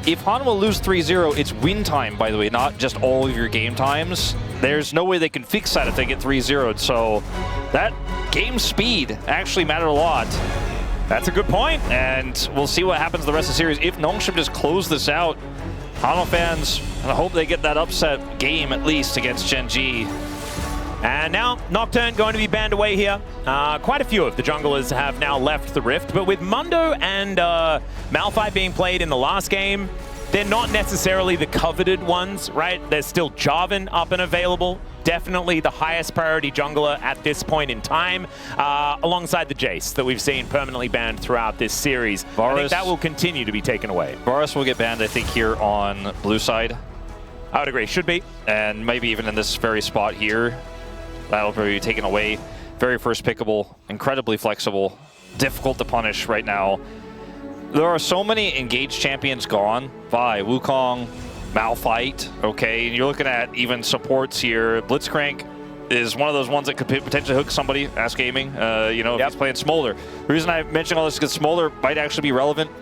if Hanwha lose 3-0, it's win time, by the way, not just all of your game times. There's no way they can fix that if they get 3-0'd, so that game speed actually mattered a lot. That's a good point. And we'll see what happens the rest of the series. If Nongshim just close this out, Hanwha fans, I hope they get that upset game at least against Gen G. And now Nocturne going to be banned away here. Quite a few of the junglers have now left the Rift, but with Mundo and Malphite being played in the last game, they're not necessarily the coveted ones, right? There's still Jarvan up and available. Definitely the highest priority jungler at this point in time, alongside the Jace that we've seen permanently banned throughout this series. I think that will continue to be taken away. Varus will get banned, I think, here on blue side. I would agree, should be. And maybe even in this very spot here. That'll probably be taken away. Very first pickable, incredibly flexible, difficult to punish right now. There are so many engaged champions gone. Vi, Wukong, Malphite, okay? And you're looking at even supports here. Blitzcrank is one of those ones that could potentially hook somebody, Ask Gaming, you know, if he's playing Smolder. The reason I mention all this is because Smolder might actually be relevant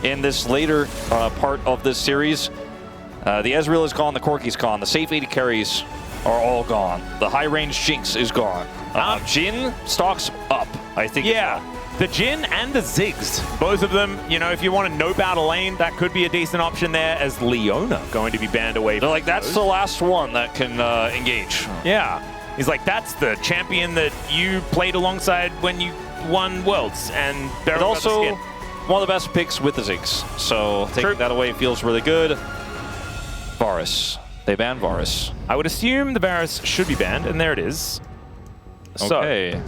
in this later part of this series. The Ezreal is gone, the Corki's gone, the safe 80 carries are all gone. The high-range Jinx is gone. Jhin stocks up, I think. Yeah, the Jhin and the Ziggs, both of them, you know, if you want a no-battle lane, that could be a decent option there, as Leona going to be banned away. They're like, that's the last one that can engage. Yeah. He's like, that's the champion that you played alongside when you won Worlds. And but also, one of the best picks with the Ziggs. So taking that away feels really good. Varus. They banned Varus. I would assume the Varus should be banned, and there it is. Okay.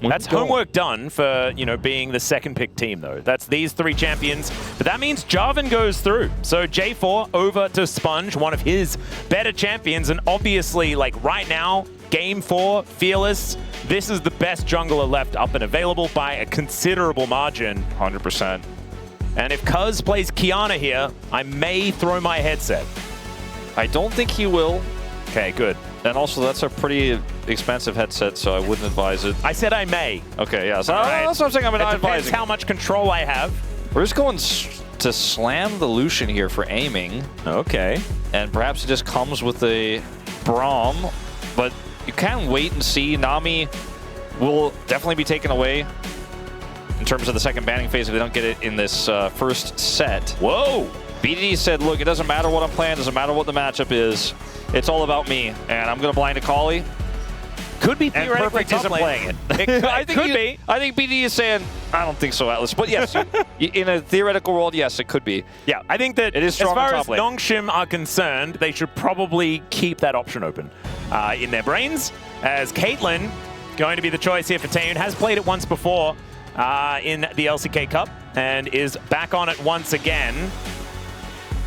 So, that's homework done for, you know, being the second pick team, though. That's these three champions. But that means Jarvan goes through. So J4 over to Sponge, one of his better champions. And obviously, like right now, Game 4, Fearless, this is the best jungler left up and available by a considerable margin. 100%. And if Cuz plays Kiana here, I may throw my headset. I don't think he will. Okay, good. And also, that's a pretty expensive headset, so I wouldn't advise it. I said I may. Okay, yeah. So that's what I'm saying. I'm not advising. Depends how much control I have. We're just going to slam the Lucian here for aiming. Okay. And perhaps it just comes with a Braum. But you can wait and see. Nami will definitely be taken away in terms of the second banning phase if they don't get it in this first set. Whoa! BDD said, look, it doesn't matter what I'm playing, it doesn't matter what the matchup is. It's all about me, and I'm going to blind Akali. Could be and theoretically Perfect isn't playing it. I think could be. I think BDD is saying, I don't think so, Atlas. But yes, in a theoretical world, yes, it could be. Yeah, I think that it is as far as Nongshim are concerned, they should probably keep that option open in their brains. As Caitlyn, going to be the choice here for Taeun, has played it once before in the LCK Cup, and is back on it once again.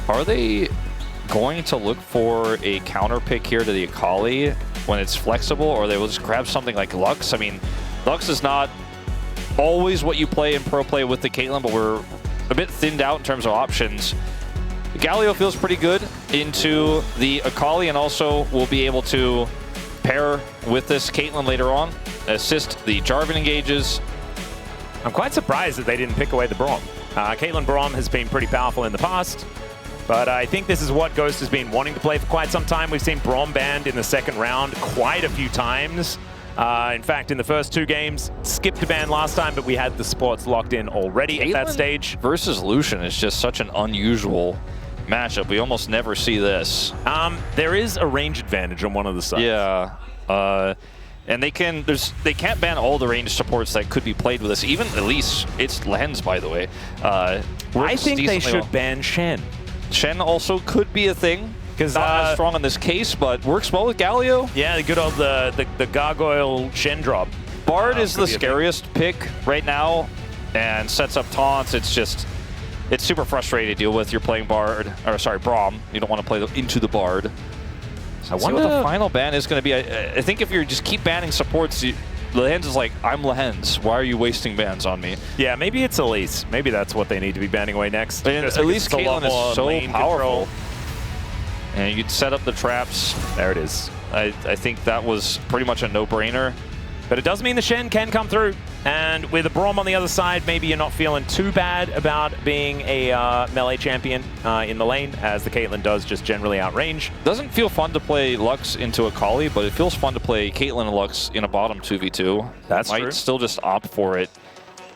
Are they going to look for a counter pick here to the Akali when it's flexible, or they will just grab something like Lux? I mean, Lux is not always what you play in pro play with the Caitlyn, but we're a bit thinned out in terms of options. Galio feels pretty good into the Akali, and also will be able to pair with this Caitlyn later on, assist the Jarvan engages. I'm quite surprised that they didn't pick away the Braum. Caitlyn Braum has been pretty powerful in the past. But I think this is what Ghost has been wanting to play for quite some time. We've seen Braum banned in the second round quite a few times. In fact, in the first two games, skipped a ban last time, but we had the supports locked in already at that stage. Versus Lucian is just such an unusual matchup. We almost never see this. There is a range advantage on one of the sides. Yeah. And they can't ban all the ranged supports that could be played with us. Even Elise, it's Lens, by the way. I think they should ban Shen. Shen also could be a thing, because not as strong in this case, but works well with Galio. Yeah, the good old the gargoyle Shen drop. Bard is the scariest pick right now, and sets up taunts. It's super frustrating to deal with. You're playing Bard, or sorry, Braum. You don't want to play into the Bard. So I wonder what the final ban is going to be. I think if you just keep banning supports, Lehens is like, I'm Lehens. Why are you wasting bans on me? Yeah, maybe it's Elise. Maybe that's what they need to be banning away next. And Elise Caitlyn is so powerful. And you'd set up the traps. There it is. I think that was pretty much a no-brainer. But it does mean the Shen can come through. And with a Braum on the other side, maybe you're not feeling too bad about being a melee champion in the lane, as the Caitlyn does just generally outrange. Doesn't feel fun to play Lux into a Kali, but it feels fun to play Caitlyn and Lux in a bottom 2v2. That's Might true. still just opt for it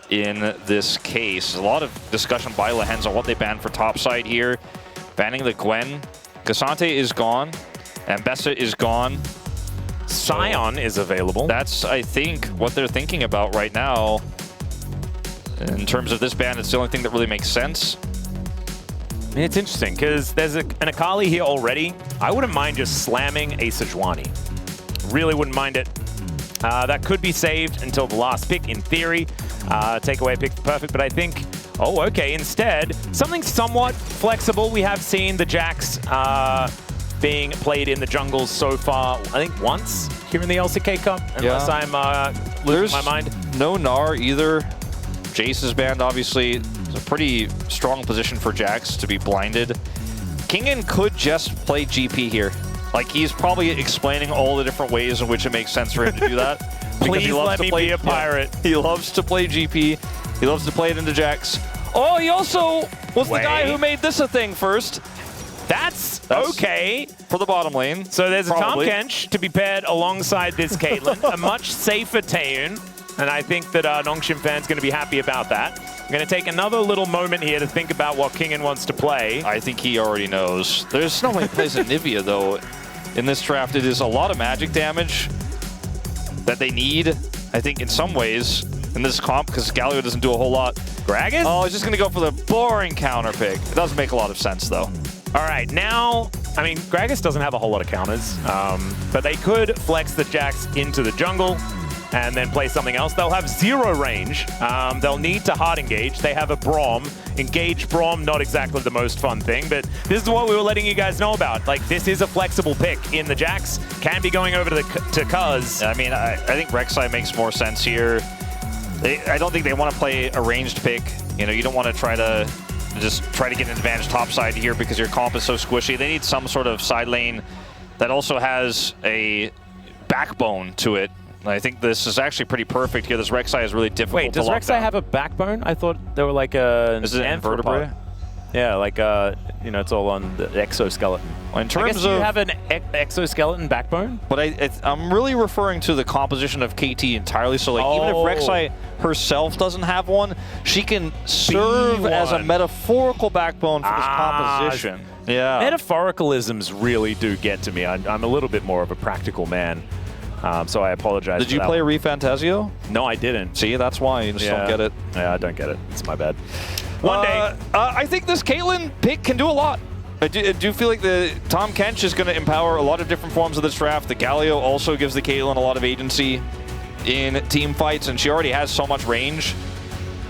in this case. A lot of discussion by Lehens on what they banned for topside here. Banning the Gwen. Cassante is gone. Ambessa is gone. Sion is available. That's, I think, what they're thinking about right now. In terms of this ban, it's the only thing that really makes sense. I mean, it's interesting, because there's an Akali here already. I wouldn't mind just slamming a Sejuani. Really wouldn't mind it. That could be saved until the last pick, in theory. Take away a pick perfect, but I think... Oh, okay, instead, something somewhat flexible. We have seen the Jax being played in the jungles so far, I think once here in the LCK Cup, unless I'm losing my mind. No Gnar either. Jace is banned, obviously. It's a pretty strong position for Jax to be blinded. Kingen could just play GP here. Like, he's probably explaining all the different ways in which it makes sense for him to do that. Please let me be a pirate. Yeah, he loves to play GP. He loves to play it into Jax. Oh, he also was the guy who made this a thing first. That's okay. For the bottom lane. So there's probably a Tahm Kench to be paired alongside this Caitlyn. A much safer Taeun. And I think that Nongshim fan's going to be happy about that. I'm going to take another little moment here to think about what Kingen wants to play. I think he already knows. There's no way he plays Anivia, though. In this draft, it is a lot of magic damage that they need, I think, in some ways, in this comp, because Galio doesn't do a whole lot. Gragas? Oh, he's just going to go for the boring counter pick. It doesn't make a lot of sense, though. All right, now, I mean, Gragas doesn't have a whole lot of counters, but they could flex the Jax into the jungle and then play something else. They'll have 0 range. They'll need to hard engage. They have a Braum. Engage Braum, not exactly the most fun thing, but this is what we were letting you guys know about. Like, this is a flexible pick in the Jax. Can be going over to Cuz. I mean, I think Rek'Sai makes more sense here. I don't think they want to play a ranged pick. You know, you don't want to try to get an advantage topside here because your comp is so squishy. They need some sort of side lane that also has a backbone to it. I think this is actually pretty perfect here. This Rek'Sai is really difficult Wait, does Rek'Sai have a backbone? I thought they were like a... Is it an invertebrate? Yeah, like, you know, it's all on the exoskeleton. Well, in terms I guess you have an exoskeleton backbone? But I'm really referring to the composition of KT entirely. So, like, even if Rek'Sai herself doesn't have one, she can serve as a metaphorical backbone for this composition. Yeah. Metaphoricalisms really do get to me. I'm a little bit more of a practical man. So I apologize. Did you play ReFantasio? No, I didn't. See, that's why you just don't get it. Yeah, I don't get it. It's my bad. One day. I think this Caitlyn pick can do a lot. I do feel like the Tahm Kench is going to empower a lot of different forms of this draft. The Galio also gives the Caitlyn a lot of agency in team fights, and she already has so much range.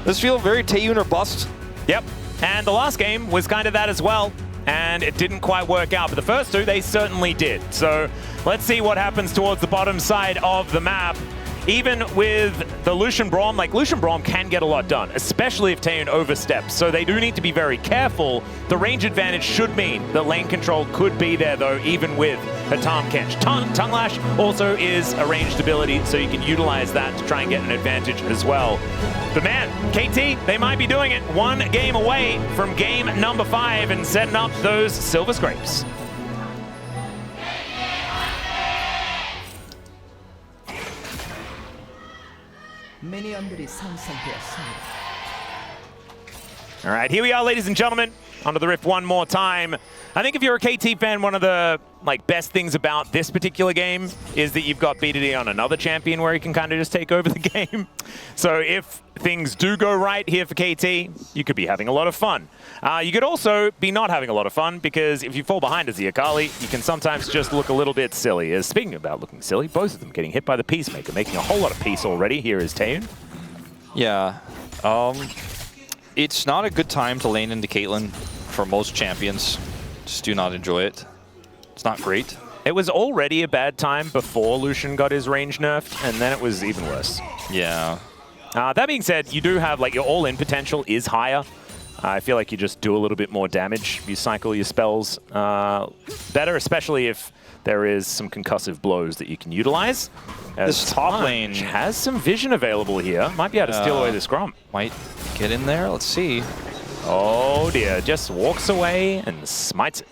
This feels very Taeun or bust. Yep. And the last game was kind of that as well. And it didn't quite work out, but the first two, they certainly did. So let's see what happens towards the bottom side of the map. Even with the Lucian Braum, like Lucian Braum can get a lot done, especially if Taeun oversteps. So they do need to be very careful. The range advantage should mean that lane control could be there though, even with a Tahm Kench. Tongue Lash also is a ranged ability, so you can utilize that to try and get an advantage as well. But man, KT, they might be doing it. One game away from game number 5 and setting up those Silver Scrapes. All right, here we are, ladies and gentlemen, onto the Rift one more time. I think if you're a KT fan, one of the best things about this particular game is that you've got BDD on another champion where he can kind of just take over the game. So if things do go right here for KT, you could be having a lot of fun. You could also be not having a lot of fun because if you fall behind as the Akali, you can sometimes just look a little bit silly. Speaking about looking silly, both of them getting hit by the Peacemaker, making a whole lot of peace already. Here is Taeun. Yeah. It's not a good time to lane into Caitlyn for most champions. Just do not enjoy it. It's not great. It was already a bad time before Lucian got his range nerfed, and then it was even worse. Yeah. That being said, you do have, your all-in potential is higher. I feel like you just do a little bit more damage. You cycle your spells better, especially if there is some concussive blows that you can utilize. This top lane has some vision available here. Might be able to steal away the scrum. Might get in there. Let's see. Oh dear, just walks away and smites it.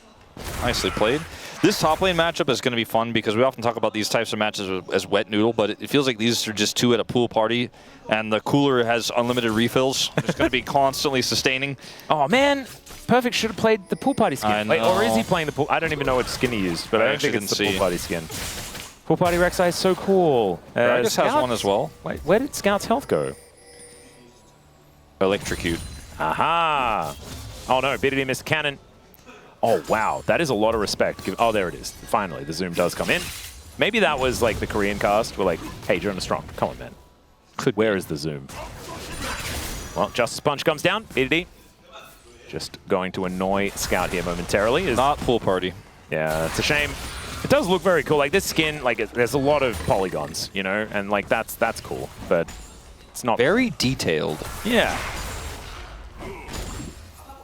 Nicely played. This top lane matchup is going to be fun because we often talk about these types of matches as wet noodle, but it feels like these are just two at a pool party, and the cooler has unlimited refills. It's going to be constantly sustaining. Oh man, Perfect should have played the pool party skin. Wait, or is he playing the pool? I don't even know what skin he used, but I don't think it's the pool party skin. Pool party Rek'Sai is so cool. Gragas has one as well. Wait, where did Scout's health go? Electrocute. Aha! Oh no, BDD missed cannon. Oh wow, that is a lot of respect. Oh, there it is. Finally, the zoom does come in. Maybe that was like the Korean cast. We're like, hey, Jonah Strong, come on, man. Where is the zoom? Well, Justice Punch comes down. BDD just going to annoy Scout here momentarily. Not pool party. Yeah, it's a shame. It does look very cool. Like this skin, like there's a lot of polygons, you know, and like that's cool, but it's not very detailed. Yeah.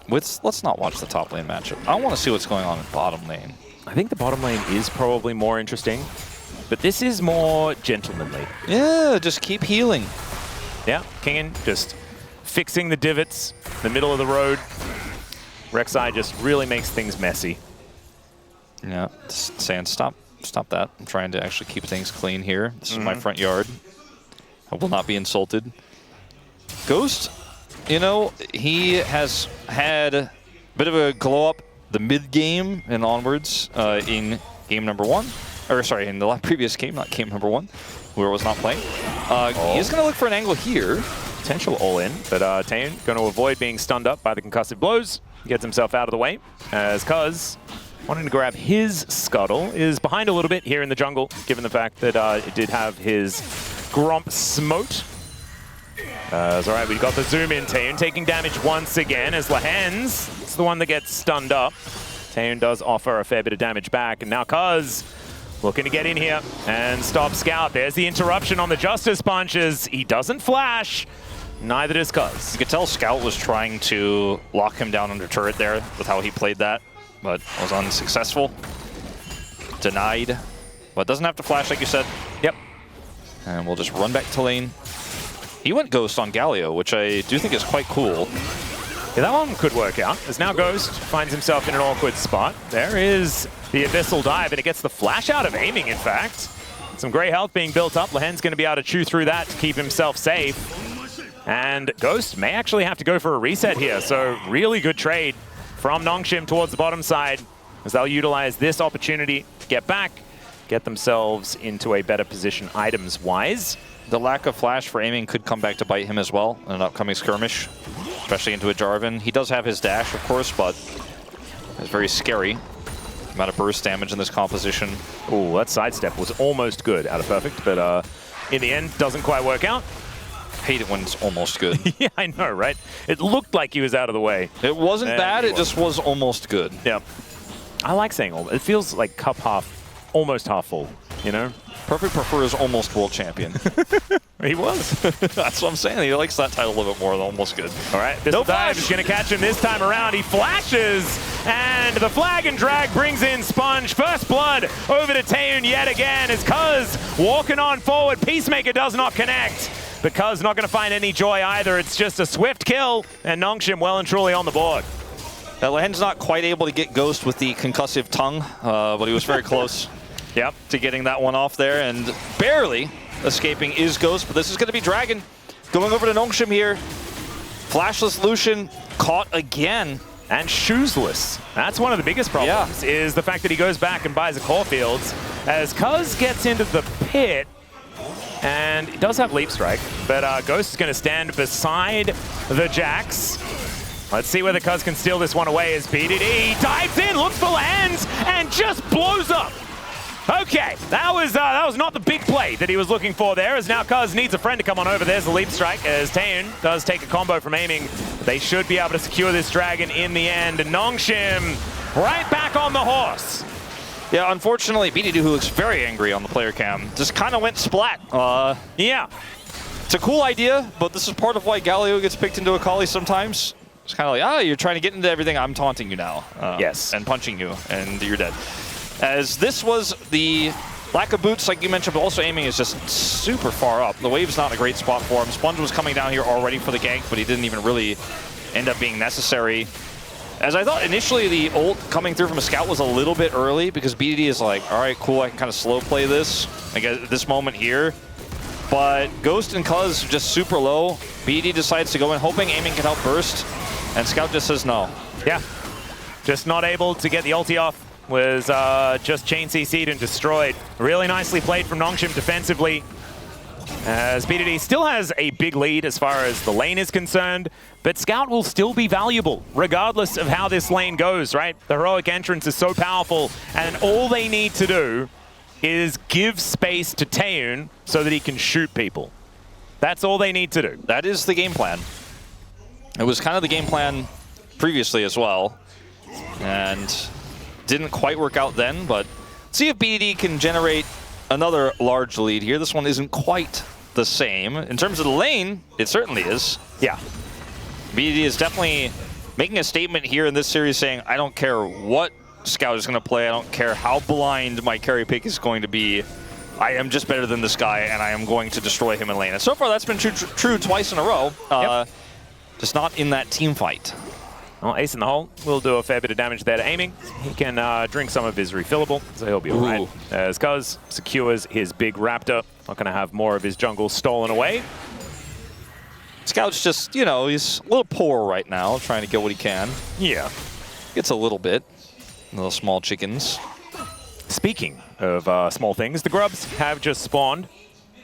Let's not watch the top lane matchup. I want to see what's going on in bottom lane. I think the bottom lane is probably more interesting, but this is more gentlemanly. Yeah, just keep healing. Yeah, Kingen just fixing the divots, the middle of the road. Rek'Sai just really makes things messy. Yeah, saying stop that. I'm trying to actually keep things clean here. This is my front yard. I will not be insulted. Ghost, you know, he has had a bit of a glow up the mid game and onwards in game number 1. Or sorry, in the previous game, not game number 1, where I was not playing. He's going to look for an angle here. Potential all-in, but Taeyeon going to avoid being stunned up by the concussive blows. Gets himself out of the way, as Cuz, wanting to grab his scuttle, is behind a little bit here in the jungle, given the fact that it did have his Gromp smote. It's all right, we got the zoom in. Taeyeon taking damage once again as Lahen's is the one that gets stunned up. Taeyeon does offer a fair bit of damage back, and now Cuz looking to get in here and stop Scout. There's the interruption on the Justice Punches. He doesn't flash. Neither does Cuz. You could tell Scout was trying to lock him down under turret there with how he played that, but was unsuccessful. Denied. But doesn't have to flash like you said. Yep. And we'll just run back to lane. He went Ghost on Galio, which I do think is quite cool. Yeah, that one could work out, as now Ghost finds himself in an awkward spot. There is the Abyssal Dive, and it gets the flash out of aiming, in fact. Some great health being built up. Lahen's going to be able to chew through that to keep himself safe. And Ghost may actually have to go for a reset here, so really good trade from Nongshim towards the bottom side, as they'll utilize this opportunity to get back, get themselves into a better position items-wise. The lack of flash for aiming could come back to bite him as well in an upcoming skirmish, especially into a Jarvan. He does have his dash, of course, but it's very scary. Amount of burst damage in this composition. Ooh, that sidestep was almost good out of Perfect, but in the end, doesn't quite work out. Hate it when it's almost good. Yeah, I know, right? It looked like he was out of the way. It wasn't bad, it just was almost good. Yeah. I like saying almost. It feels like cup half, almost half full, you know? Perfect prefers almost world champion. He was. That's what I'm saying. He likes that title a little bit more than almost good. All right, this dive is going to catch him this time around. He flashes, and the flag and drag brings in Sponge. First blood over to Taeyeon yet again as Cuz walking on forward. Peacemaker does not connect, but Cuz not going to find any joy either. It's just a swift kill, and Nongshim well and truly on the board. Lahen's not quite able to get Ghost with the concussive tongue, but he was very close. Yep, to getting that one off there, and barely escaping is Ghost, but this is going to be Dragon. Going over to Nongshim here. Flashless Lucian caught again. And shoesless. That's one of the biggest problems, is the fact that he goes back and buys a Caulfields. As Cuz gets into the pit, and he does have Leap Strike, but Ghost is going to stand beside the Jax. Let's see whether Cuz can steal this one away as BDD dives in, looks for lands, and just blows up. Okay, that was not the big play that he was looking for there, as now Cuz needs a friend to come on over. There's the Leap Strike, as Taeyeon does take a combo from aiming. They should be able to secure this Dragon in the end. And Nongshim right back on the horse. Yeah, unfortunately, BDD, who looks very angry on the player cam, just kind of went splat. Yeah. It's a cool idea, but this is part of why Galio gets picked into Akali sometimes. It's kind of like, you're trying to get into everything, I'm taunting you now. Yes. And punching you, and you're dead. as this was the lack of boots, like you mentioned, but also aiming is just super far up. The wave's not a great spot for him. Sponge was coming down here already for the gank, but he didn't even really end up being necessary. As I thought initially, the ult coming through from a scout was a little bit early because BDD is like, all right, cool, I can kind of slow play this, like at this moment here. But Ghost and Cuz just super low. BDD decides to go in, hoping aiming can help burst, and Scout just says no. Yeah, just not able to get the ulti off. Was just chain CC'd and destroyed. Really nicely played from Nongshim defensively. As BDD still has a big lead as far as the lane is concerned, but Scout will still be valuable regardless of how this lane goes, right? The heroic entrance is so powerful, and all they need to do is give space to Taeun so that he can shoot people. That's all they need to do. That is the game plan. It was kind of the game plan previously as well, and didn't quite work out then, but see if BDD can generate another large lead here. This one isn't quite the same. In terms of the lane, it certainly is. Yeah. BDD is definitely making a statement here in this series saying, I don't care what Scout is going to play, I don't care how blind my carry pick is going to be, I am just better than this guy, and I am going to destroy him in lane. And so far, that's been true twice in a row. Yep. Just not in that team fight. Well, Ace in the hole will do a fair bit of damage there to aiming. He can drink some of his refillable, so he'll be all right. As Cuz secures his big raptor. Not going to have more of his jungle stolen away. Scout's just, you know, he's a little poor right now, trying to get what he can. Yeah. Gets a little bit. Little small chickens. Speaking of small things, the grubs have just spawned.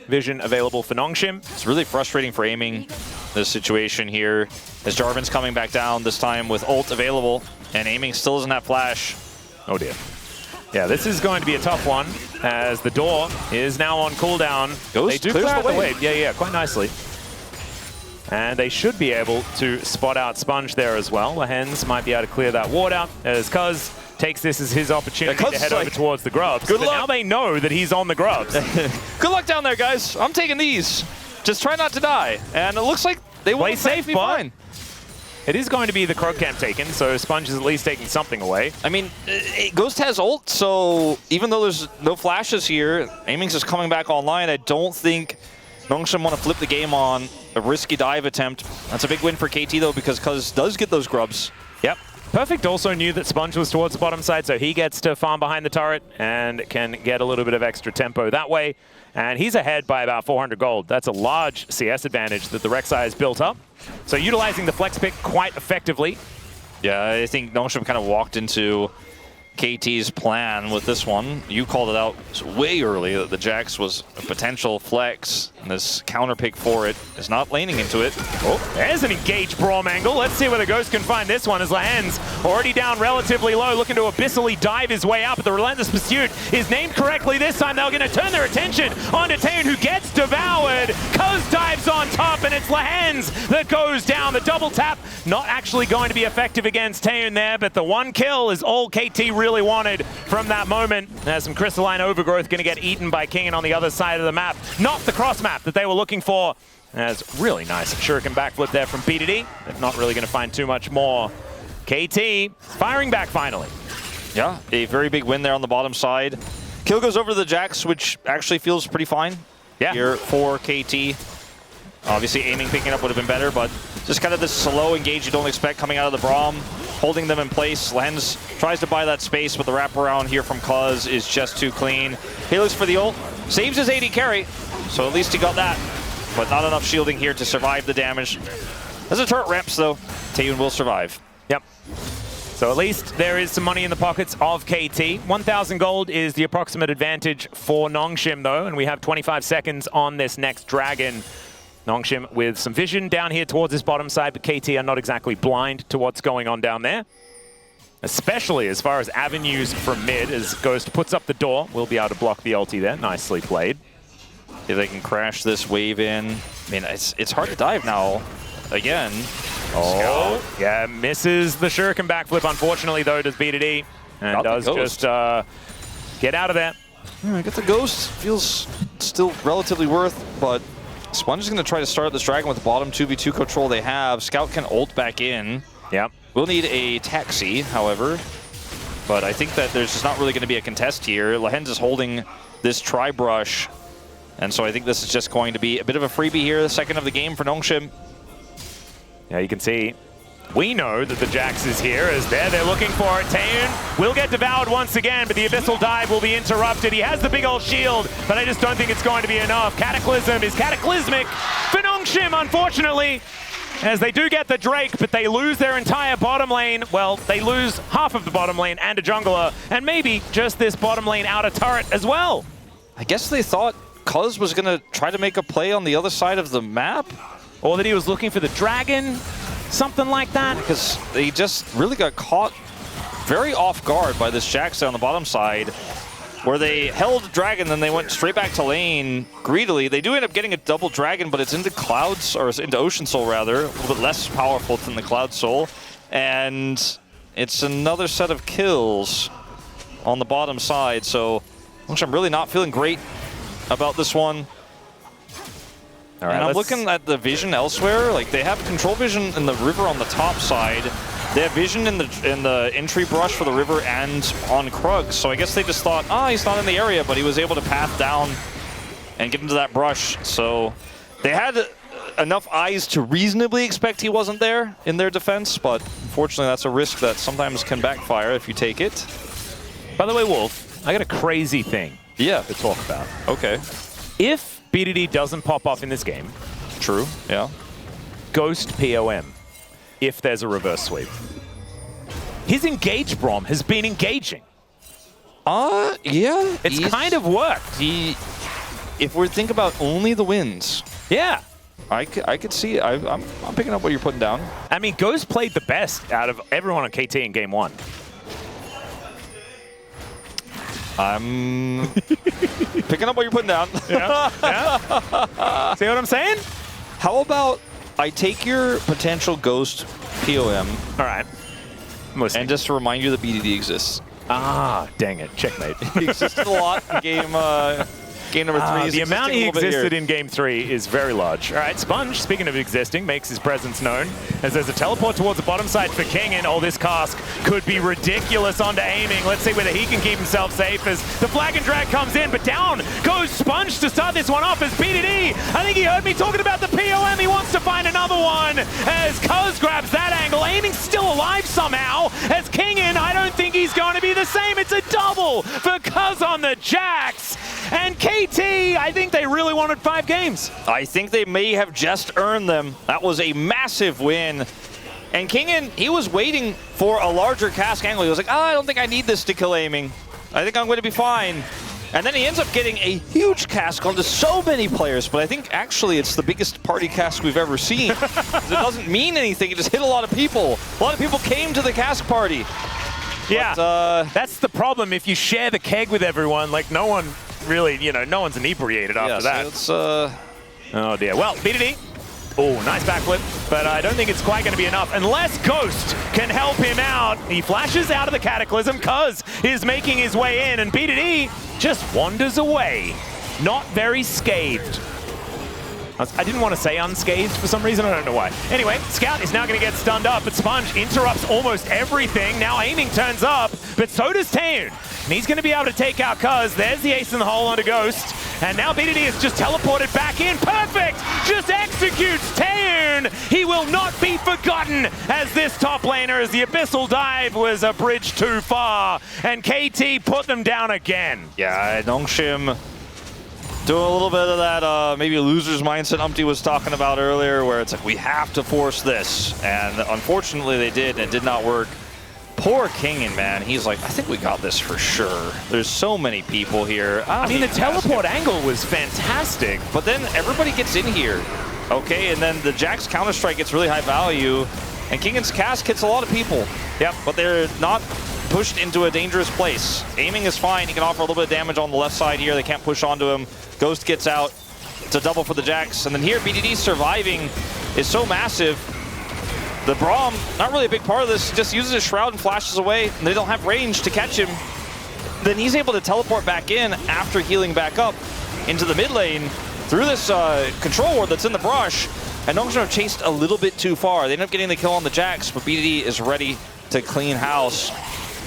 Vision available for Nongshim. It's really frustrating for aiming this situation here, as Jarvan's coming back down, this time with ult available, and aiming still doesn't have flash. Oh dear. Yeah, this is going to be a tough one, as the door is now on cooldown. They do clear out the wave. Yeah, quite nicely. And they should be able to spot out Sponge there as well. The Hens might be able to clear that ward out, as Cuz takes this as his opportunity to head over towards the grubs. Good luck. Now they know that he's on the grubs. Good luck down there, guys. I'm taking these. Just try not to die. And it looks like they will safe, be fine. It is going to be the Krog camp taken, so Sponge is at least taking something away. I mean, Ghost has ult, so even though there's no flashes here, aiming's just coming back online. I don't think Nongshim want to flip the game on a risky dive attempt. That's a big win for KT, though, because Cuz does get those grubs. Yep. Perfect also knew that Sponge was towards the bottom side, so he gets to farm behind the turret and can get a little bit of extra tempo that way. And he's ahead by about 400 gold. That's a large CS advantage that the Rek'Sai has built up. So utilizing the flex pick quite effectively. Yeah, I think Nongshim kind of walked into KT's plan with this one. You called it out way early that the Jax was a potential flex, and this counter pick for it is not laning into it. Oh, there's an engaged Braum angle. Let's see whether Ghost can find this one, as Lahen's already down relatively low, looking to abyssally dive his way up. But the Relentless Pursuit is named correctly this time. They're going to turn their attention onto Taeun, who gets devoured. Cuz dives on top, and it's Lahen's that goes down. The double tap not actually going to be effective against Taeun there, but the one kill is all KT really wanted from that moment. There's some crystalline overgrowth going to get eaten by Kingen on the other side of the map. Not the cross map that they were looking for. That's really nice shuriken backflip there from BDD, but not really going to find too much more. KT firing back finally. Yeah, a very big win there on the bottom side. Kill goes over to the Jax, which actually feels pretty fine here for KT. Obviously, aiming picking up would have been better, but just kind of this slow engage you don't expect coming out of the Braum, holding them in place. Lens tries to buy that space, but the wraparound here from Cuz is just too clean. He looks for the ult, saves his AD carry, so at least he got that, but not enough shielding here to survive the damage. As the turret ramps, though, Taeun will survive. Yep. So at least there is some money in the pockets of KT. 1,000 gold is the approximate advantage for Nongshim, though, and we have 25 seconds on this next dragon. Nongshim with some vision down here towards his bottom side, but KT are not exactly blind to what's going on down there. Especially as far as avenues from mid, as Ghost puts up the door. We'll be able to block the ulti there. Nicely played. If they can crash this wave in. I mean, it's hard to dive now. Again. Oh, yeah, misses the shuriken backflip, unfortunately, though, does BDD. And does just get out of there. I get the Ghost. Feels still relatively worth, but Sponge is going to try to start this dragon with the bottom 2v2 control they have. Scout can ult back in. Yep. We'll need a taxi, however. But I think that there's just not really going to be a contest here. Lehens is holding this tri-brush. And so I think this is just going to be a bit of a freebie here, the second of the game for Nongshim. Yeah, you can see. We know that the Jax is here as they're looking for it. Taeun will get devoured once again, but the Abyssal Dive will be interrupted. He has the big old shield, but I just don't think it's going to be enough. Cataclysm is cataclysmic for Nongshim, unfortunately, as they do get the Drake, but they lose their entire bottom lane. Well, they lose half of the bottom lane and a jungler, and maybe just this bottom lane outer turret as well. I guess they thought Cuz was going to try to make a play on the other side of the map. Or that he was looking for the dragon. Something like that. Because they just really got caught very off guard by this Jax on the bottom side, where they held Dragon, then they went straight back to lane greedily. They do end up getting a double Dragon, but it's into Clouds, or into Ocean Soul rather, a little bit less powerful than the Cloud Soul. And it's another set of kills on the bottom side, so I'm really not feeling great about this one. All right, and I'm looking at the vision elsewhere. Like, they have control vision in the river on the top side. They have vision in the entry brush for the river and on Krug. So I guess they just thought, he's not in the area, but he was able to path down and get into that brush. So they had enough eyes to reasonably expect he wasn't there in their defense, but unfortunately that's a risk that sometimes can backfire if you take it. By the way, Wolf, I got a crazy thing to talk about. Okay. If BDD doesn't pop off in this game, true, yeah, Ghost POM, if there's a reverse sweep. His engage Brom has been engaging. Yeah. It's kind of worked. If we think about only the wins, yeah, I could see. I'm picking up what you're putting down. I mean, Ghost played the best out of everyone on KT in game 1. I'm picking up what you're putting down. Yeah. See what I'm saying? How about I take your potential Ghost POM. All right. And just to remind you that BDD exists. Ah, dang it. Checkmate. He existed a lot in game number 3. The amount he existed in game 3 is very large. All right, Sponge, speaking of existing, makes his presence known as there's a teleport towards the bottom side for King, and this cask could be ridiculous onto aiming. Let's see whether he can keep himself safe as the flag and drag comes in, but down goes Sponge to start this one off as BDD. I think he heard me talking about the POM. He wants to find another one as Cuz grabs that angle. Aiming's still alive somehow as King in. I don't think he's going to be the same. It's a double for Cuz on the Jax. And KT, I think they really wanted 5 games. I think they may have just earned them. That was a massive win. And Kingen, he was waiting for a larger cask angle. He was like, I don't think I need this to kill aiming. I think I'm going to be fine. And then he ends up getting a huge cask onto so many players, but I think actually it's the biggest party cask we've ever seen. It doesn't mean anything, it just hit a lot of people. A lot of people came to the cask party. Yeah, but, that's the problem. If you share the keg with everyone, like no one really, no one's inebriated after that. So it's, oh dear. Well, BDD. Oh, nice backflip, but I don't think it's quite going to be enough unless Ghost can help him out. He flashes out of the Cataclysm. Cuz is making his way in, and BDD just wanders away. Not very scathed. I didn't want to say unscathed for some reason. I don't know why. Anyway, Scout is now going to get stunned up, but Sponge interrupts almost everything. Now aiming turns up, but so does Taeun. And he's going to be able to take out Cuz. There's the ace in the hole onto Ghost. And now BDD is just teleported back in. Perfect! Just executes Taeun. He will not be forgotten as this top laner, as the Abyssal Dive was a bridge too far. And KT put them down again. Yeah, Nongshim doing a little bit of that maybe loser's mindset Umpty was talking about earlier, where it's like, we have to force this. And unfortunately they did, and it did not work. Poor Kingen, man. He's like, I think we got this for sure. There's so many people here. I mean, the teleport angle was fantastic. But then everybody gets in here, okay? And then the Jax Counter-Strike gets really high value, and Kingen's cask hits a lot of people. Yep, but they're not pushed into a dangerous place. Aiming is fine. He can offer a little bit of damage on the left side here. They can't push onto him. Ghost gets out. It's a double for the Jax. And then here, BDD surviving is so massive. The Braum, not really a big part of this, just uses his Shroud and flashes away, and they don't have range to catch him. Then he's able to teleport back in after healing back up into the mid lane through this control ward that's in the brush, and Nongshim have chased a little bit too far. They end up getting the kill on the Jax, but BDD is ready to clean house.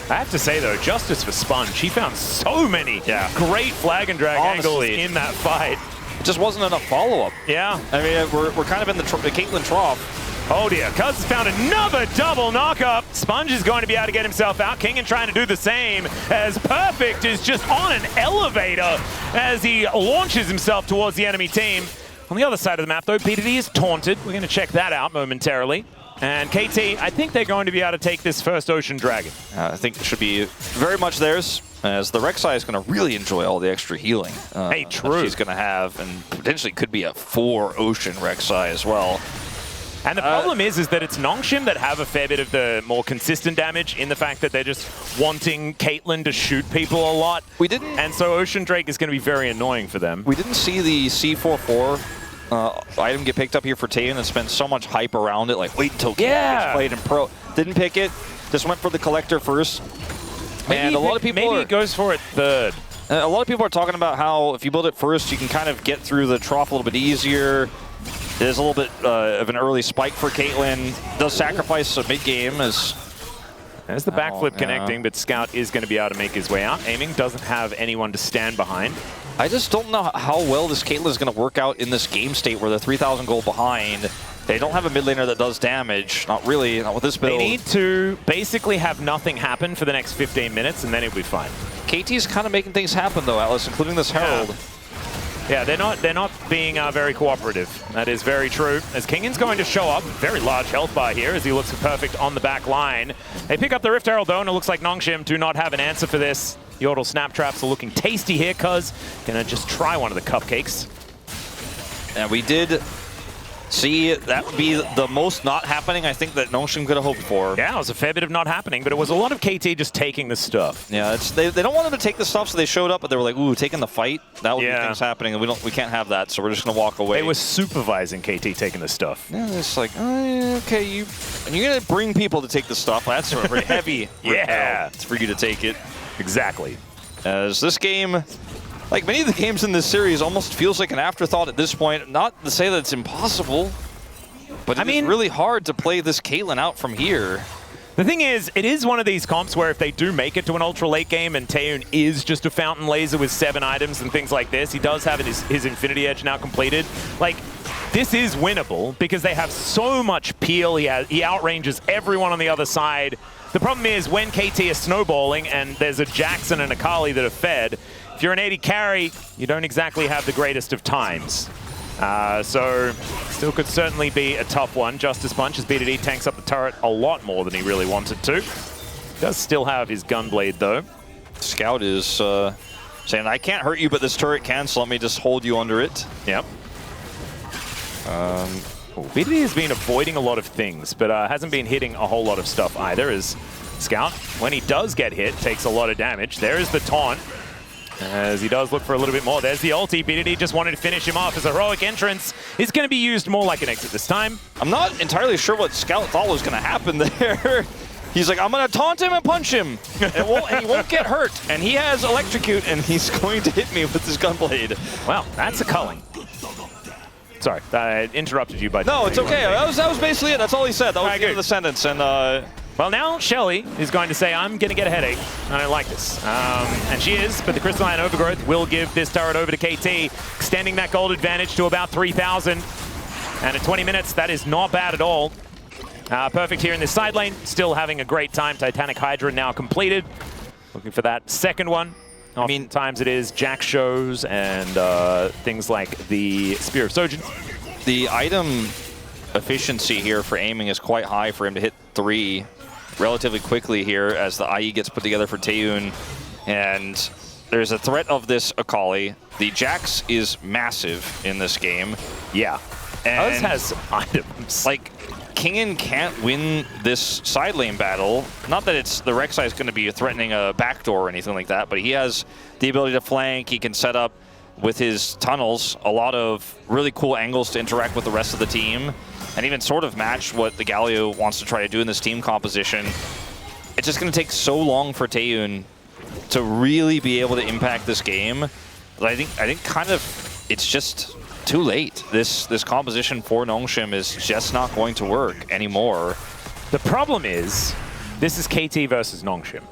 I have to say, though, justice for Sponge. He found so many great flag and drag angles in that fight. It just wasn't enough follow-up. Yeah. I mean, we're kind of in the Caitlyn trough. Oh dear, Cuz has found another double knock-up. Sponge is going to be able to get himself out. Kingen trying to do the same, as Perfect is just on an elevator as he launches himself towards the enemy team. On the other side of the map, though, BDD is taunted. We're going to check that out momentarily. And KT, I think they're going to be able to take this first Ocean Dragon. I think it should be very much theirs, as the Rek'Sai is going to really enjoy all the extra healing. Hey, true. She's going to have, and potentially could be a 4 Ocean Rek'Sai as well. And the problem is that it's Nongshim that have a fair bit of the more consistent damage in the fact that they're just wanting Caitlyn to shoot people a lot. We didn't. And so Ocean Drake is going to be very annoying for them. We didn't see the C44 item get picked up here for Taeyeon and spent so much hype around it. Like, wait until Caitlyn gets played in pro. Didn't pick it. Just went for the collector first. Maybe and a lot of people maybe it goes for it third. A lot of people are talking about how if you build it first, you can kind of get through the trough a little bit easier. There's a little bit of an early spike for Caitlyn. Does sacrifice a mid-game as... There's the backflip connecting, but Scout is going to be able to make his way out. Aiming doesn't have anyone to stand behind. I just don't know how well this Caitlyn is going to work out in this game state where they're 3,000 gold behind. They don't have a mid laner that does damage. Not really, not with this build. They need to basically have nothing happen for the next 15 minutes, and then it'll be fine. KT's kind of making things happen, though, Atlas, including this Herald. Yeah, they're not being very cooperative. That is very true. As Kingen's going to show up, very large health bar here as he looks for Perfect on the back line. They pick up the Rift Herald though, and it looks like Nongshim do not have an answer for this. Yordle snap traps are looking tasty here, Cuz gonna just try one of the cupcakes. And we did see that would be the most not happening I think that Nongshim could have hoped for. Yeah, it was a fair bit of not happening, but it was a lot of KT just taking the stuff. Yeah, they don't want them to take the stuff, so they showed up, but they were like, ooh, taking the fight? That would be things happening, and we can't have that, so we're just gonna walk away. They were supervising KT taking the stuff. Yeah, it's like, okay, you're gonna bring people to take the stuff. That's sort of very heavy. It's for you to take it. Exactly. As this game, like many of the games in this series, almost feels like an afterthought at this point. Not to say that it's impossible, but it's really hard to play this Caitlyn out from here. The thing is, it is one of these comps where if they do make it to an ultra late game and Taeyeon is just a fountain laser with 7 items and things like this, he does have his Infinity Edge now completed. Like, this is winnable because they have so much peel. He outranges everyone on the other side. The problem is when KT is snowballing and there's a Jackson and a Kali that are fed, if you're an 80 carry, you don't exactly have the greatest of times. So, still could certainly be a tough one. Justice Punch as BDD tanks up the turret a lot more than he really wanted to. Does still have his Gunblade, though. Scout is saying, I can't hurt you, but this turret can, so let me just hold you under it. Yep. BDD has been avoiding a lot of things, but hasn't been hitting a whole lot of stuff either, as Scout, when he does get hit, takes a lot of damage. There is the taunt, as he does look for a little bit more. There's the ulti. BDD just wanted to finish him off. His heroic entrance is going to be used more like an exit this time. I'm not entirely sure what Scout thought was going to happen there. He's like, I'm going to taunt him and punch him, and he won't get hurt. And he has Electrocute, and he's going to hit me with his Gunblade. Well, that's a culling. Sorry, I interrupted you by... No, it's okay. That was basically it. That's all he said. That was the end of the sentence. And well, now Shelly is going to say, I'm going to get a headache. I don't like this. And she is, but the Crystalline Overgrowth will give this turret over to KT, extending that gold advantage to about 3,000. And at 20 minutes, that is not bad at all. Perfect here in this side lane. Still having a great time. Titanic Hydra now completed. Looking for that second one. Oftentimes it is Jack shows and things like the Spear of Sojin. The item efficiency here for aiming is quite high for him to hit 3 relatively quickly here as the IE gets put together for Taeyeon. And there's a threat of this Akali. The Jax is massive in this game. Yeah. And Oz has items. Like, Kingen can't win this side lane battle. Not that it's the Rek'Sai is going to be threatening a backdoor or anything like that, but he has the ability to flank. He can set up with his tunnels a lot of really cool angles to interact with the rest of the team and even sort of match what the Galio wants to try to do in this team composition. It's just going to take so long for Taeyeon to really be able to impact this game. But I think kind of it's just too late. This composition for Nongshim is just not going to work anymore. The problem is, this is KT versus Nongshim.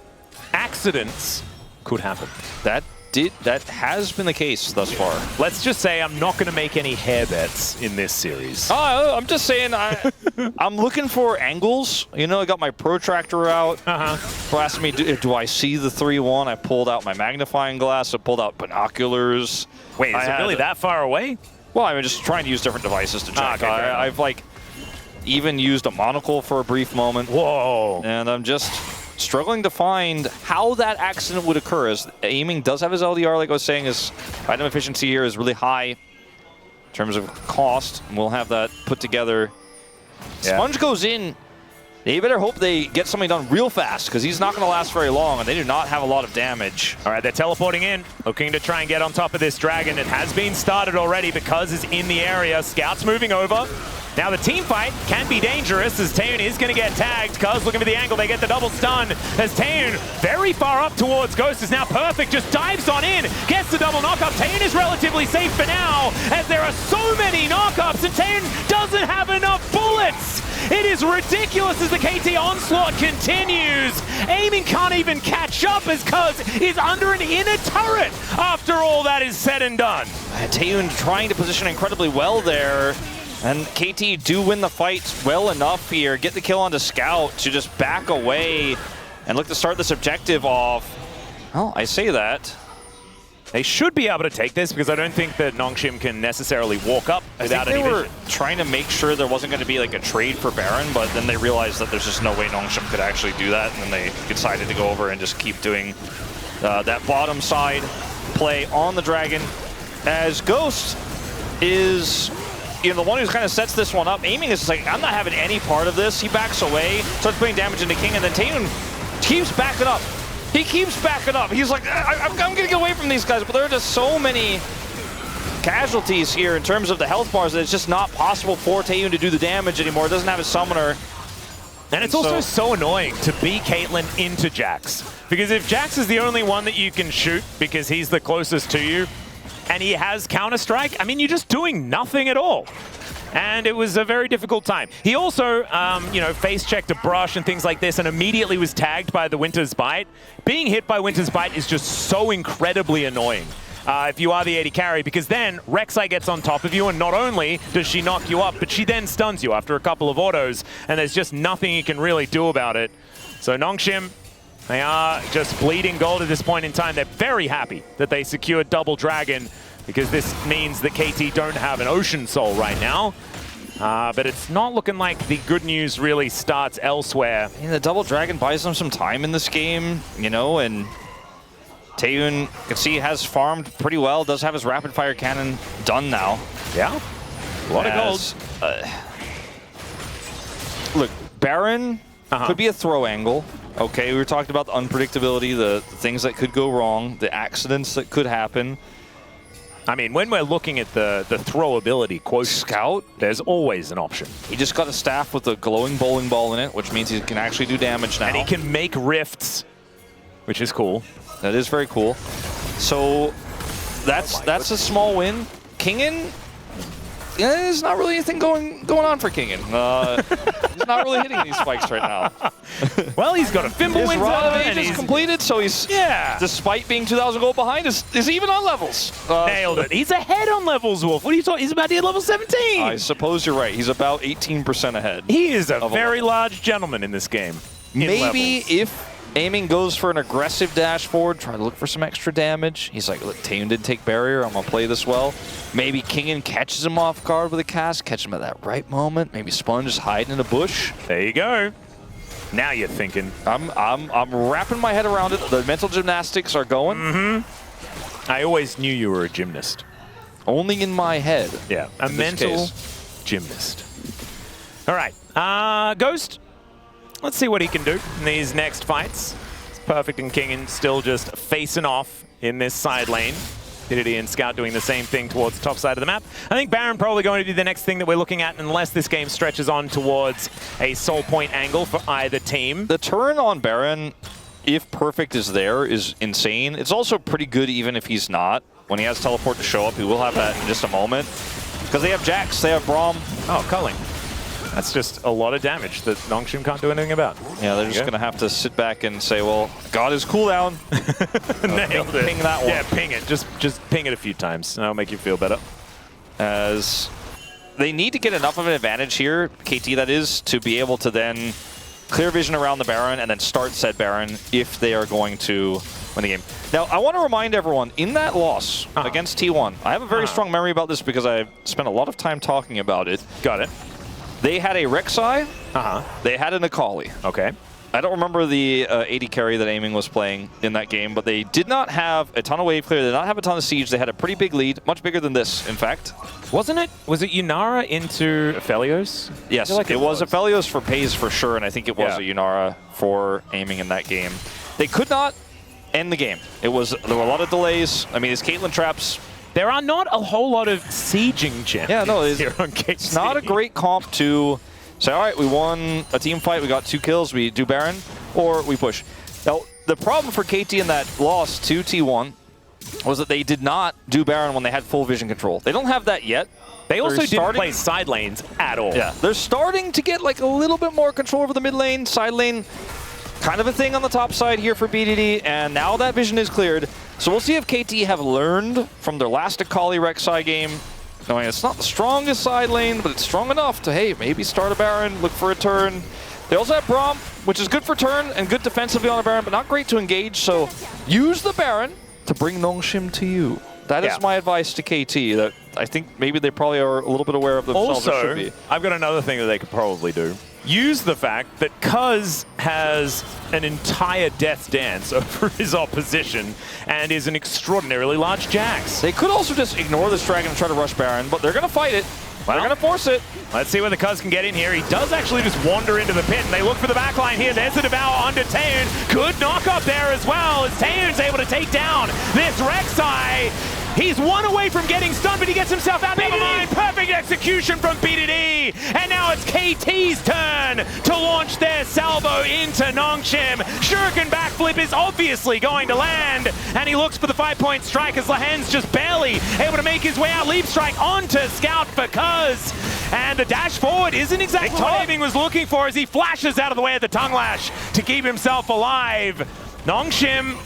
accidents could happen. That has been the case thus far. Let's just say I'm not going to make any hair bets in this series. Oh, I'm just saying I'm looking for angles. You know, I got my protractor out. For asking me, do I see the 3-1? I pulled out my magnifying glass. I pulled out binoculars. Wait, is it really that far away? Well, I'm just trying to use different devices to check. Okay, I've like even used a monocle for a brief moment. Whoa. And I'm just struggling to find how that accident would occur, as aiming does have his LDR, like I was saying. His item efficiency here is really high in terms of cost. And we'll have that put together. Yeah. Sponge goes in. They better hope they get something done real fast, because he's not going to last very long, and they do not have a lot of damage. All right, they're teleporting in, looking to try and get on top of this dragon. It has been started already because it's in the area. Scouts moving over. Now the team fight can be dangerous, as Taeyoon is going to get tagged. Cuz looking for the angle, they get the double stun. As Taeyoon very far up towards Ghost is now perfect, just dives on in, gets the double knockup. Taeyoon is relatively safe for now, as there are so many knockups, and Taeyoon doesn't have enough bullets. It is ridiculous as the KT onslaught continues. Aiming can't even catch up, as Cuz is under an inner turret after all that is said and done. Taeyoon trying to position incredibly well there. And KT do win the fight well enough here. Get the kill onto Scout to just back away and look to start this objective off. Well, I say that. They should be able to take this, because I don't think that Nongshim can necessarily walk up without any vision. They were trying to make sure there wasn't going to be like a trade for Baron, but then they realized that there's just no way Nongshim could actually do that, and then they decided to go over and just keep doing that bottom side play on the Dragon, as Ghost is, you know, the one who kind of sets this one up. Aiming is just like, I'm not having any part of this. He backs away, starts putting damage into King, and then Taeyoon keeps backing up. He keeps backing up. He's like, I'm going to get away from these guys, but there are just so many casualties here in terms of the health bars that it's just not possible for Taeyoon to do the damage anymore. It doesn't have his summoner. And it's also so annoying to be Caitlyn into Jax, because if Jax is the only one that you can shoot because he's the closest to you, and he has Counter-Strike, I mean, you're just doing nothing at all. And it was a very difficult time. He also, you know, face-checked a brush and things like this, and immediately was tagged by the Winter's Bite. Being hit by Winter's Bite is just so incredibly annoying if you are the AD carry, because then Rek'Sai gets on top of you, and not only does she knock you up, but she then stuns you after a couple of autos, and there's just nothing you can really do about it. So Nongshim, they are just bleeding gold at this point in time. They're very happy that they secured Double Dragon, because this means that KT don't have an Ocean Soul right now. But it's not looking like the good news really starts elsewhere. And the Double Dragon buys them some time in this game, you know, and Taeyoon, you can see, has farmed pretty well, does have his rapid fire cannon done now. Yeah, a lot of gold. Look, Baron could be a throw angle. Okay, we were talking about the unpredictability, the things that could go wrong, the accidents that could happen. I mean, when we're looking at the throwability quotient, Scout, there's always an option. He just got a staff with a glowing bowling ball in it, which means he can actually do damage now. And he can make rifts, which is cool. That is very cool. So that's a small win. Kingen, yeah, there's not really anything going on for Kingen. He's not really hitting these spikes right now. Well, he's got a Fimbulwinter. His Rod of Ages completed, so he's, despite being 2,000 gold behind, is even on levels. Nailed it. He's ahead on levels, Wolf. What are you talking? He's about to hit level 17. I suppose you're right. He's about 18% ahead. He is a very large gentleman in this game. Maybe if Aiming goes for an aggressive dash forward, try to look for some extra damage. He's like, look, Taeyoon didn't take barrier. I'm going to play this well. Maybe Kingen catches him off guard with a cast, catch him at that right moment. Maybe Sponge is hiding in a bush. There you go. Now you're thinking. I'm wrapping my head around it. The mental gymnastics are going. I always knew you were a gymnast. Only in my head. Yeah, a mental gymnast. All right, Ghost. Let's see what he can do in these next fights. It's Perfect and Kingen still just facing off in this side lane. Diddy and Scout doing the same thing towards the top side of the map. I think Baron probably going to be the next thing that we're looking at, unless this game stretches on towards a soul point angle for either team. The turn on Baron, if Perfect is there, is insane. It's also pretty good even if he's not. When he has teleport to show up, he will have that in just a moment. Because they have Jax, they have Braum. Oh, culling. That's just a lot of damage that Nongshim can't do anything about. Yeah, they're just going to have to sit back and say, well, got his cooldown. Nailed it. Ping that one. Yeah, ping it. Just ping it a few times. That'll make you feel better. As they need to get enough of an advantage here, KT that is, to be able to then clear vision around the Baron and then start said Baron if they are going to win the game. Now, I want to remind everyone, in that loss against T1, I have a very strong memory about this because I spent a lot of time talking about it. Got it. They had a Rek'Sai. They had an Akali. Okay. I don't remember the AD carry that Aiming was playing in that game, but they did not have a ton of wave clear. They did not have a ton of siege. They had a pretty big lead, much bigger than this, in fact. Wasn't it? Was it Yunara into Aphelios? Yes, like it was Aphelios for Pays for sure, and I think it was a Yunara for Aiming in that game. They could not end the game. There were a lot of delays. I mean, his Caitlyn traps. There are not a whole lot of sieging champions here on KT. It's not a great comp to say, all right, we won a team fight, we got 2 kills, we do Baron, or we push. Now, the problem for KT in that loss to T1 was that they did not do Baron when they had full vision control. They don't have that yet. They also didn't play side lanes at all. Yeah, they're starting to get like a little bit more control over the mid lane, side lane. Kind of a thing on the top side here for BDD, and now that vision is cleared. So we'll see if KT have learned from their last Akali Rek'Sai game. Knowing it's not the strongest side lane, but it's strong enough to, hey, maybe start a Baron, look for a turn. They also have Braum, which is good for turn and good defensively on a Baron, but not great to engage. So use the Baron to bring Nongshim to you. That is my advice to KT, that I think maybe they probably are a little bit aware of themselves. Also, I've got another thing that they could probably do. Use the fact that Cuz has an entire Death's Dance over his opposition and is an extraordinarily large Jax. They could also just ignore this dragon and try to rush Baron, but they're going to fight it. They're going to force it. Let's see whether Cuz can get in here. He does actually just wander into the pit, and they look for the backline here. There's the Devour onto Taeun. Good knock up there as well, as Taeun's able to take down this Rek'Sai. He's 1 away from getting stunned, but he gets himself out. Never mind. Perfect execution from BDD. And now it's KT's turn to launch their salvo into Nongshim. Shuriken backflip is obviously going to land. And he looks for the 5-point strike as Lahen's just barely able to make his way out. Leap strike onto Scout for Cuz. And the dash forward isn't exactly what Aiming was looking for as he flashes out of the way of the tongue lash to keep himself alive. Nongshim,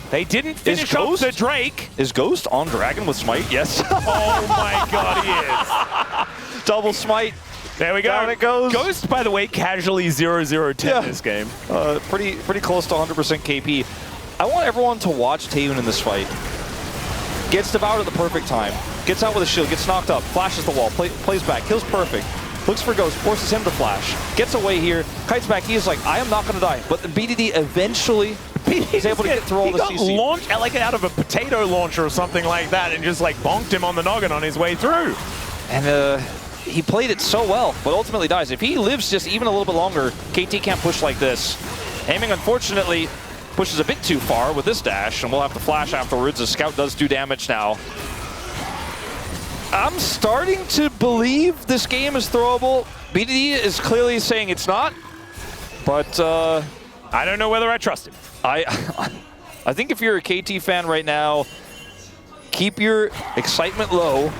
they didn't finish off the Drake. Is Ghost on Dragon with Smite? Yes. Oh my god, he is. Double Smite. There we go. Down it goes. Ghost, by the way, casually 0-0-10 this game. Pretty close to 100% KP. I want everyone to watch Taeun in this fight. Gets devoured at the perfect time. Gets out with a shield, gets knocked up, flashes the wall, plays back, kills perfect. Looks for Ghost, forces him to flash. Gets away here, kites back. He is like, I am not going to die. But the BDD eventually is able to get through all the CC. He got launched like out of a potato launcher or something like that and just like bonked him on the noggin on his way through. And he played it so well, but ultimately dies. If he lives just even a little bit longer, KT can't push like this. Aiming, unfortunately, pushes a bit too far with this dash, and we'll have to flash afterwards as Scout does do damage now. I'm starting to believe this game is throwable. BDD is clearly saying it's not, but I don't know whether I trust him. I think if you're a KT fan right now, keep your excitement low.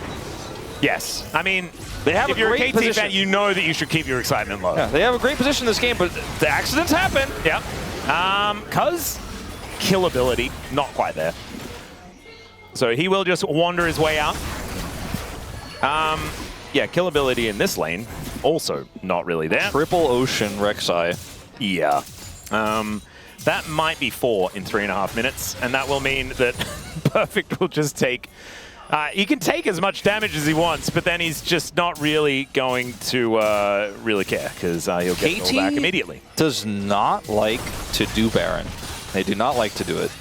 Yes. I mean, they have if you're a KT position. fan, you know that you should keep your excitement low. Yeah, they have a great position in this game, but the accidents happen. Yep. Cuz kill ability, not quite there. So he will just wander his way out. Yeah, kill ability in this lane, also not really there. Triple Ocean Rek'Sai. Yeah. That might be 4 in 3.5 minutes, and that will mean that Perfect will just take... he can take as much damage as he wants, but then he's just not really going to really care, because he'll get it all back immediately. Does not like to do Baron. They do not like to do it.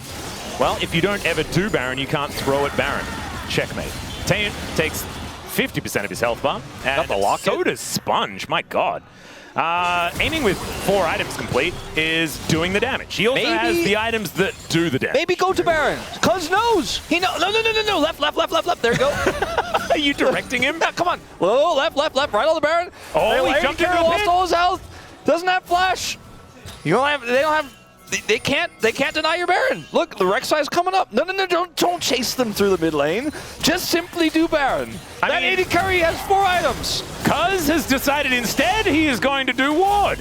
Well, if you don't ever do Baron, you can't throw at Baron. Checkmate. Taeun takes 50% of his health bar, and so does Sponge, my god. Aiming with 4 items complete is doing the damage. He also has the items that do the damage. Maybe go to Baron. Cuz knows. He knows. No. Left. There you go. Are you directing him? Yeah, come on. Whoa, left. Right on the Baron. Oh, he jumped into the lost all his health. Doesn't have flash. They don't have they can't deny your Baron. Look, the Rek'Sai's coming up. No, don't chase them through the mid lane. Just simply do Baron. That AD carry has 4 items. Cuz has decided instead he is going to do Ward.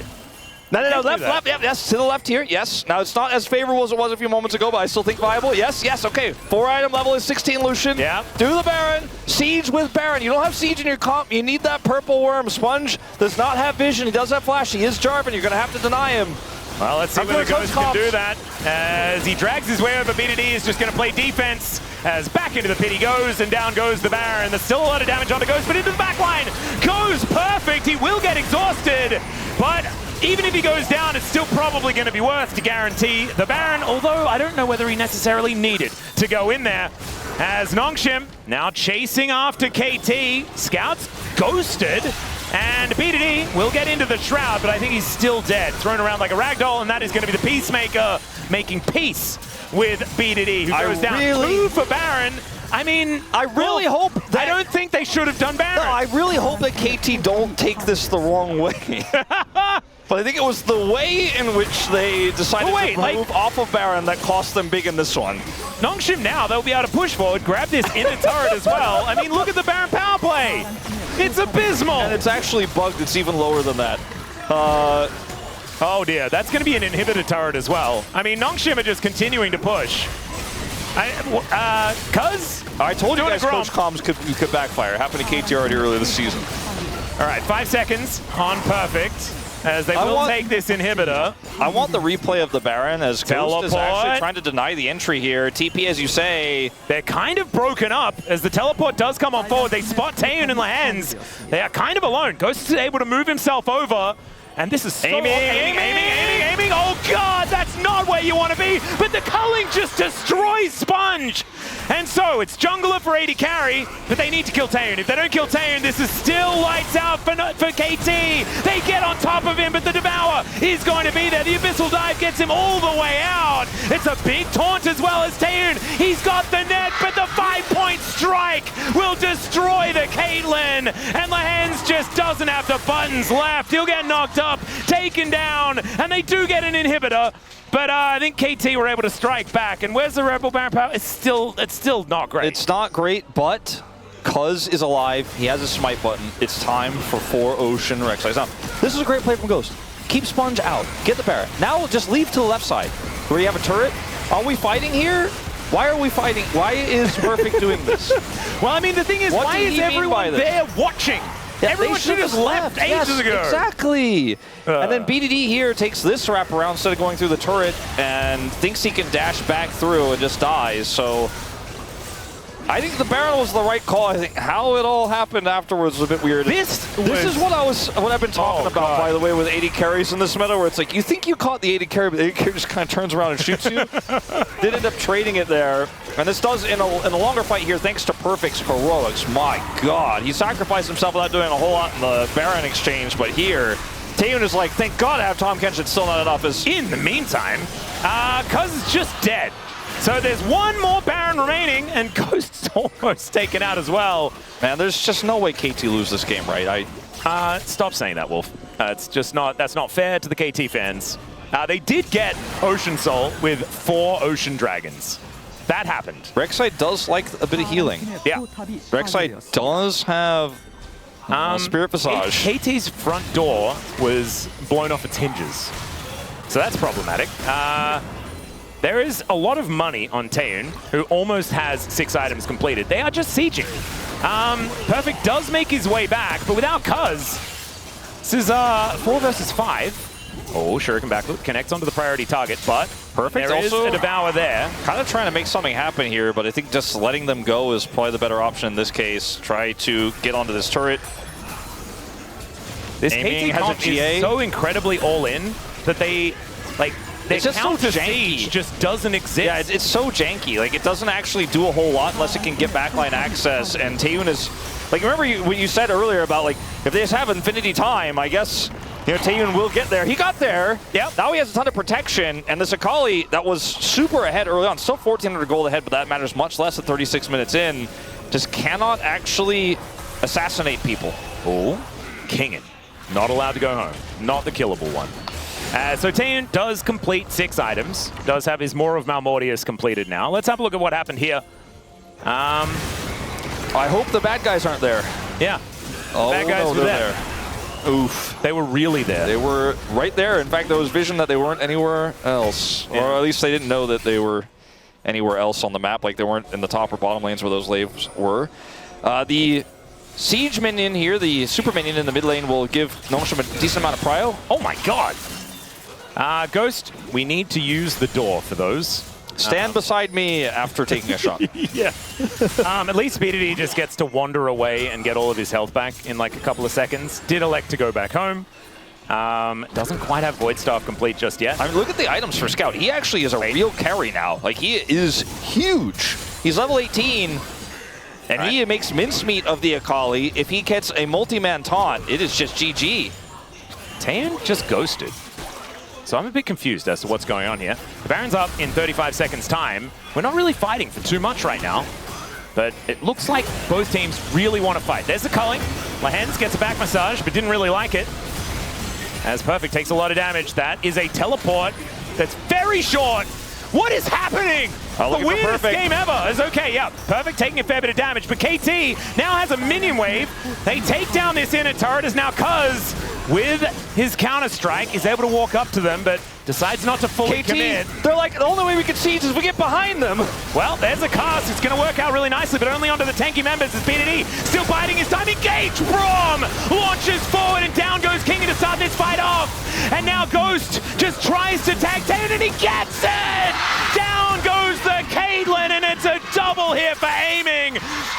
No, left, yep, yes, to the left here, yes. Now, it's not as favorable as it was a few moments ago, but I still think viable. Yes, okay. 4 item level is 16 Lucian. Yeah. Do the Baron. Siege with Baron. You don't have Siege in your comp. You need that purple worm. Sponge does not have vision. He does have flash. He is Jarvan. You're going to have to deny him. Well, let's see whether Ghost can do that. As he drags his way over, BDD is just going to play defense. As back into the pit he goes, and down goes the Baron. There's still a lot of damage on the Ghost, but into the back line goes perfect. He will get exhausted, but even if he goes down, it's still probably going to be worth to guarantee the Baron, although I don't know whether he necessarily needed to go in there. As Nongshim now chasing after KT, Scouts ghosted, and BDD will get into the Shroud, but I think he's still dead. Thrown around like a ragdoll, and that is going to be the Peacemaker making peace with BDD, who goes down. 2 for Baron. I mean, I really hope that... I don't think they should have done Baron. No, I really hope that KT don't take this the wrong way. But I think it was the way in which they decided to move off of Baron that cost them big in this one. Nongshim now, they'll be able to push forward, grab this inner turret as well. I mean, look at the Baron power play. It's abysmal. And it's actually bugged. It's even lower than that. Oh dear, that's going to be an inhibitor turret as well. I mean, Nongshim are just continuing to push. Cuz? I told you guys Coach Comms could backfire. It happened to KT already earlier this season. All right, 5 seconds on Perfect, as they will take this inhibitor. I want the replay of the Baron, as Ghost is actually trying to deny the entry here. TP, as you say. They're kind of broken up as the teleport does come on forward. They spot Taeun and Lehends. They are kind of alone. Ghost is able to move himself over. And this is so aiming. Oh God, that's not where you want to be. But the culling just destroys Sponge. And so it's jungler for AD carry, but they need to kill Taeun. If they don't kill Taeun, this is still lights out for KT. They get on top of him, but the Devour is going to be there. The Abyssal Dive gets him all the way out. It's a big taunt as well as Taeun. He's got the net, but the 5-point strike will destroy the Caitlyn. And Lehends just doesn't have the buttons left. He'll get knocked up, taken down, and they do get an inhibitor. But I think KT were able to strike back. And where's the Rebel Baron power? It's still not great. It's not great, but Cuz is alive. He has a smite button. It's time for 4 Ocean Rek'Sais. Now, this is a great play from Ghost. Keep Sponge out. Get the Baron. Now just leave to the left side where you have a turret. Are we fighting here? Why are we fighting? Why is Perfect doing this? Well, I mean, the thing is, why is everyone there watching? Yeah, everyone should have left ages ago. Exactly. And then BDD here takes this wraparound instead of going through the turret and thinks he can dash back through and just dies. So I think the Baron was the right call. I think how it all happened afterwards was a bit weird. This is what I've been talking about, by the way, with AD carries in this meta, where it's like you think you caught the AD carry, but the AD carry just kind of turns around and shoots you. Did end up trading it there. And this does, in a longer fight here, thanks to Perfect's heroics. My God, he sacrificed himself without doing a whole lot in the Baron exchange, but here, Taeun is like, thank God I have Tom Kench. It's still not enough. In the meantime, Cuz is just dead. So there's one more Baron remaining, and Ghost's almost taken out as well. Man, there's just no way KT lose this game, right? Stop saying that, Wolf. It's just not, that's not fair to the KT fans. They did get Ocean Soul with 4 Ocean Dragons. That happened. Rek'Sai does like a bit of healing. Yeah. Rek'Sai does have Spirit Visage. KT's front door was blown off its hinges. So that's problematic. There is a lot of money on Taeun, who almost has 6 items completed. They are just sieging. Perfect does make his way back, but without Cuz, this is 4 versus 5. Oh, Shuriken backloop connects onto the priority target, but Perfect. There is a Devour there. Kind of trying to make something happen here, but I think just letting them go is probably the better option in this case. Try to get onto this turret. This KT comp is so incredibly all in that they, like, it's just so janky. Just doesn't exist. Yeah, it's so janky. Like, it doesn't actually do a whole lot unless it can get backline access. And Taeun is, like, remember what you said earlier about, like, if they just have infinity time, I guess, you know, Taeun will get there. He got there. Yep. Now he has a ton of protection. And this Akali that was super ahead early on, still 1,400 gold ahead, but that matters much less at 36 minutes in, just cannot actually assassinate people. Oh, Kingin. Not allowed to go home. Not the killable one. So Team does complete 6 items. Does have his Maw of Malmortius completed now. Let's have a look at what happened here. I hope the bad guys aren't there. Yeah. Oh, bad guys no, were they're there. Oof. They were really there. They were right there. In fact, there was vision that they weren't anywhere else. Yeah. Or at least they didn't know that they were anywhere else on the map. Like they weren't in the top or bottom lanes where those waves were. The Siege minion here, the super minion in the mid lane, will give Noshim a decent amount of prio. Oh my god. Ghost, we need to use the door for those. Stand beside me after taking a shot. Yeah. At least BDD just gets to wander away and get all of his health back in like a couple of seconds. Did elect to go back home. Doesn't quite have Void Staff complete just yet. I mean, look at the items for Scout. He actually is a real carry now. Like, he is huge. He's level 18, and he makes mincemeat of the Akali. If he gets a multi-man taunt, it is just GG. Tan just ghosted. So I'm a bit confused as to what's going on here. The Baron's up in 35 seconds time. We're not really fighting for too much right now, but it looks like both teams really want to fight. There's the culling. Lahens gets a back massage, but didn't really like it. As Perfect takes a lot of damage. That is a teleport that's very short. What is happening? The weirdest game ever. It's okay, yeah. Perfect taking a fair bit of damage, but KT now has a minion wave. They take down this inner turret as now Cuz, with his counter-strike, is able to walk up to them, but decides not to fully commit. They're like, the only way we can siege is we get behind them. Well, there's a cast. It's going to work out really nicely, but only onto the tanky members as BDD still biding his time. Engage! Braum launches forward, and down goes King to start this fight off. And now Ghost just tries to tag Tan, and he gets it! Down goes the Caitlyn, and it's a double here for aiming.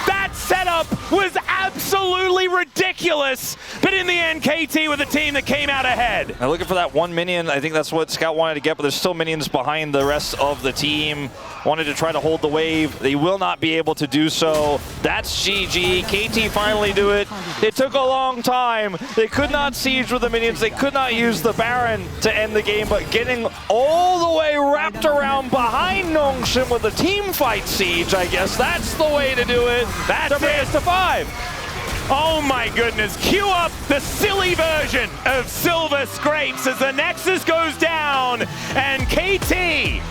That setup was absolutely ridiculous, but in the end, KT with a team that came out ahead. I'm looking for that one minion. I think that's what Scout wanted to get, but there's still minions behind the rest of the team. Wanted to try to hold the wave. They will not be able to do so. That's GG. KT finally do it. It took a long time. They could not siege with the minions. They could not use the Baron to end the game, but getting all the way wrapped around behind Nongshim with a team fight siege, I guess that's the way to do it. That's it. To 5. Oh my goodness, cue up the silly version of Silver Scrapes as the Nexus goes down, and KT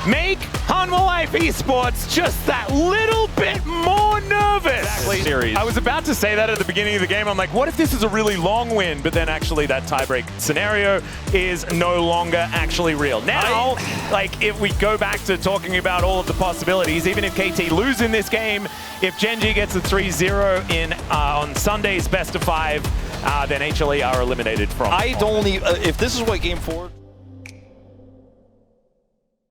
make Hanwha Life Esports just that little bit more nervous. Exactly. I was about to say that at the beginning of the game. I'm like, what if this is a really long win? But then actually that tiebreak scenario is no longer actually real. Now, like if we go back to talking about all of the possibilities, even if KT lose in this game, if Gen.G gets a 3-0 in on Sunday's best of 5, then HLE are eliminated from. If this is what game 4...